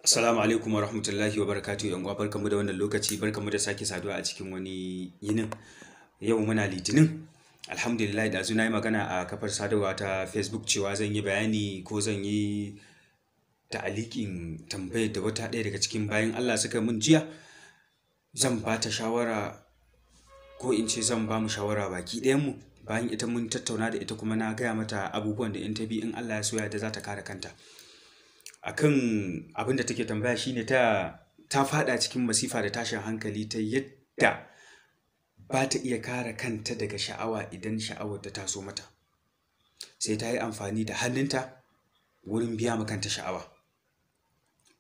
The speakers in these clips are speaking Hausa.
Assalamu alaikum wa rahmatullahi wa barakatuhu yan uwa, barkamu da wannan lokaci, barkamu da sake saduwa a cikin wani yinin. Yau muna Litinin. Alhamdulillah, da na yi magana a kafar sadarwa ta Facebook cewa zan yi bayani ko zan yi ta'aliƙin tambayar da wata ɗaya daga cikin bayan Allah suka mun jiya. Zan ba ta shawara ko in ce zan ba mu shawara baki ɗayanmu. Bayan ita mun tattauna da ita kuma na gaya mata abubuwan da in ta bi in Allah ya so ya da za ta kare kanta. Akan abin da take tambaya shine ta fada cikin masifa da tashin hankali ta yadda ba ta iya kare kanta daga sha'awa idan sha'awar ta taso mata, sai ta yi amfani da hannunta wurin biya ma kanta sha'awa.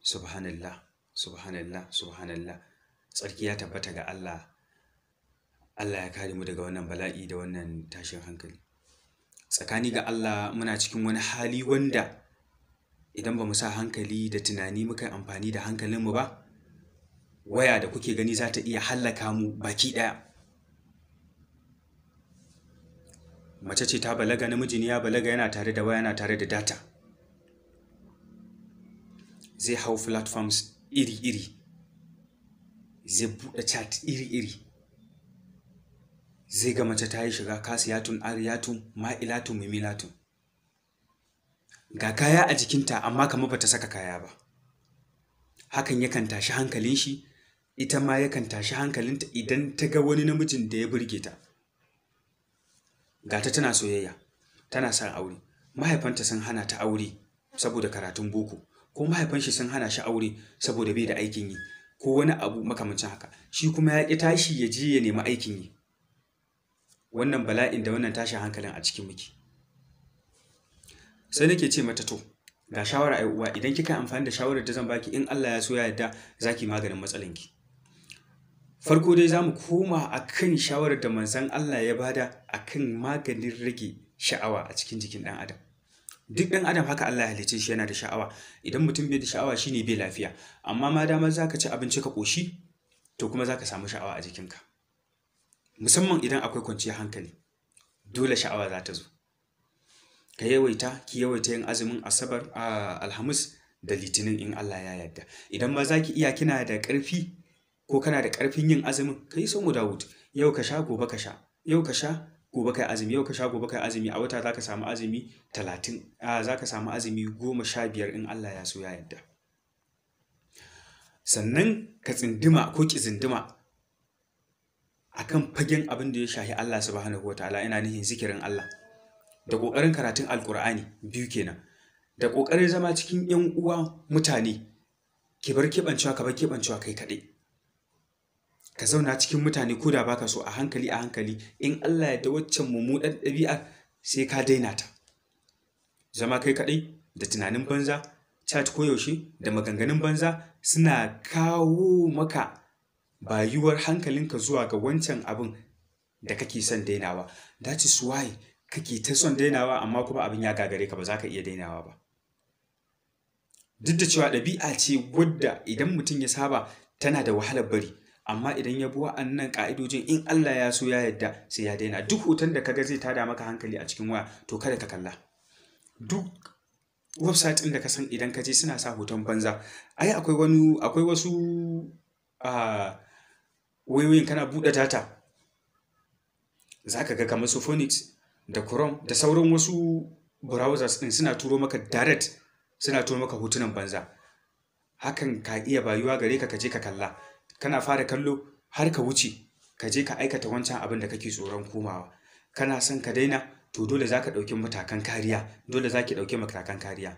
Subhanallah, subhanallah, subhanallah. Tsarki ya tabbata ga Allah. Allah ya kare mu daga wannan bala'i da wannan tashin hankali. Tsakani ga Allah muna cikin wani hali wanda idan ba mu sa hankali da tunani muka yi amfani da hankalinmu ba, waya da kuke gani za ta iya hallaka mu baki ɗaya. Mace ce ta balaga, namiji ne ya balaga, yana tare da waya, yana tare da data. Zai hau platforms iri-iri, zai buɗe chat iri-iri, zai ga mace ta yi shiga kasiyatun, ariyatun, ma'ilatun, mimilatun. Ga kaya a jikinta amma kamar bata saka kaya ba. Hakan yakan tashi hankalin shi, ita ma yakan tashi hankalinta idan ta ga wani namijin da ya burge ta. Ga ta tana soyayya, tana son aure. Mahaifanta sun hana ta aure saboda karatun boko, ko mahaifan shi sun hana shi aure saboda bai da aikin yi, ko wani abu makamancin haka. Shi kuma ya ƙi tashi ya je ya nemi aikin yi. Wannan bala'in da wannan tashin hankalin a cikin muke. Sai nake ce mata to, ga shawara ai uwa, idan kika amfani da shawarar da zan baki in Allah ya so ya yarda zaki maganin matsalanki. Farko dai zamu koma akan shawarar da manzon Allah ya bada akan maganin rage sha'awa a cikin jikin ɗan adam. Duk ɗan adam haka Allah ya halicce shi, yana da sha'awa. Idan mutum bai da sha'awa shine bai lafiya. Amma ma damar zaka ci abinci ka ƙoshi, to kuma zaka samu sha'awa a jikinka. Musamman idan akwai kwanciyar hankali, dole sha'awa za ta zo. Ki yawaita yin azumin Asabar, Alhamis da Litinin in Allah ya yarda. Idan ma zaki iya, kina da ƙarfi ko kana da ƙarfin yin azumin, kai Saumu Dawud. Yau ka sha, gobe ka sha. Yau ka sha, gobe kai azumi. Yau ka sha, gobe kai azumi. A wata zaka samu azumi 30. Zaka samu azumi 15 in Allah ya so ya yarda. Sannan ka tsinduma ko ki tsinduma akan fagen abin da ya shahi Allah subhanahu wataala, ina nihin zikirin Allah. Da ƙoƙarin karatun Alƙur'ani, biyu kenan. Da ƙoƙarin zama cikin 'yan uwa mutane, ki bar keɓancewa, ka bar keɓancewa kai kaɗai. Ka zauna cikin mutane ko da baka so, a hankali a hankali, in Allah ya da waccan mummunan ɗabi'a sai ka daina ta. Zama kai kaɗai da tunanin banza, chat koyaushe da maganganun banza suna kawo maka bayuwar hankalinka zuwa ga wancan abin da kake son dainawa. That is why kake ta son dainawa amma kuma abin ya gagare ka, ba za ka iya dainawa ba. Duk da cewa ɗabi'a ce wadda idan mutum ya saba tana da wahalar bari, amma idan ya bi wa'annan ƙa'idojin in Allah ya so ya yarda sai ya daina. Duk hoton da kaga zai tada maka hankali a cikin waya, to kada ka kalla. Duk website ɗin da ka san idan ka je suna sa hoton banza. Akwai wasu wayoyin kana buɗe data za ka ga kamar su Phoenix da Chrome da sauran wasu browsers ɗin suna turo maka direct, suna turo maka hotunan banza. Hakan ka iya bayuwa gare ka je ka kalla. Kana fara kallo har ka wuce, ka je ka aikata wancan abin da kake tsoron komawa. Kana son ka daina, to dole za ka ɗauki matakan kariya, dole za ki ɗauki matakan kariya.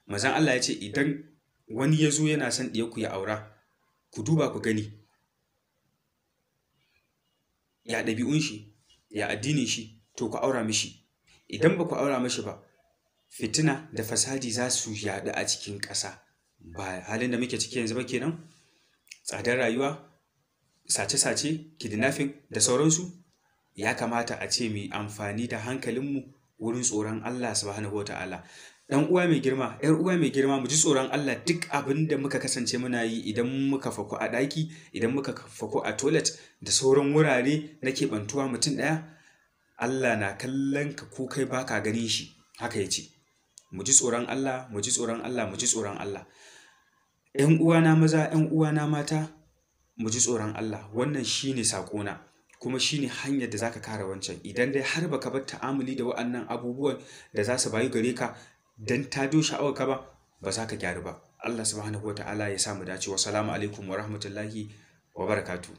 Manzon Allah ya ce idan wani ya zo yana son ɗiyarku ya aura, ku duba ku gani ya ɗabi'un shi, ya addinin shi, to ku aura mishi. Idan ba ku aura mishi ba, fitina da fasadi za su yaɗu a cikin ƙasa. Ba halin da muke ciki yanzu ba kenan? Tsadar rayuwa, sace-sace, kidnapping da sauransu. Ya kamata a ce mu amfani da hankalinmu wurin tsoron Allah subhanahu wataala. Ɗan uwa mai girma, 'yar uwa mai girma, mu ji tsoron Allah. Duk abin da muka kasance muna yi, idan muka faku a ɗaki, idan muka faku a toilet da sauran wurare na keɓantuwa mutum ɗaya, Allah na kallon ka ko kai baka ganin shi. Haka ya ce. Mu ji tsoron Allah, mu ji tsoron Allah, mu ji tsoron Allah. 'yan uwana maza 'yan uwana mata mu ji tsoron Allah, wannan shine sakona kuma shine hanyar da zaka kare wancan. Idan dai har baka bar ta'amuli da wa'annan abubuwan da za su bayu gare ka dan tado sha'awarka ba za ka gyaru ba. Allah subhanahu wa ta'ala ya samu dace. Wassalamu alaikum wa rahmatullahi wa barakatuh.